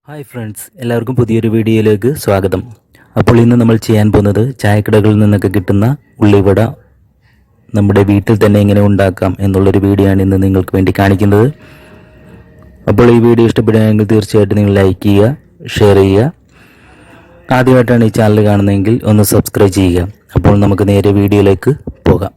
Hi friends, എല്ലാവർക്കും പുതിയൊരു വീഡിയോയിലേക്ക് സ്വാഗതം. അപ്പോൾ ഇന്ന് നമ്മൾ ചെയ്യാൻ പോകുന്നത് ചായക്കടകളിൽ നിന്നൊക്കെ കിട്ടുന്ന ഉള്ളിവട നമ്മുടെ വീട്ടിൽ തന്നെ എങ്ങനെ ഉണ്ടാക്കാം എന്നുള്ളൊരു വീഡിയോ ആണ് ഇന്ന് നിങ്ങൾക്ക് വേണ്ടി കാണിക്കുന്നത്. അപ്പോൾ ഈ വീഡിയോ ഇഷ്ടപ്പെടുകയാണെങ്കിൽ തീർച്ചയായിട്ടും നിങ്ങൾ ലൈക്ക് ചെയ്യുക, ഷെയർ ചെയ്യുക. ആദ്യമായിട്ടാണ് ഈ ചാനൽ കാണുന്നതെങ്കിൽ ഒന്ന് സബ്സ്ക്രൈബ് ചെയ്യുക. അപ്പോൾ നമുക്ക് നേരെ വീഡിയോയിലേക്ക് പോകാം.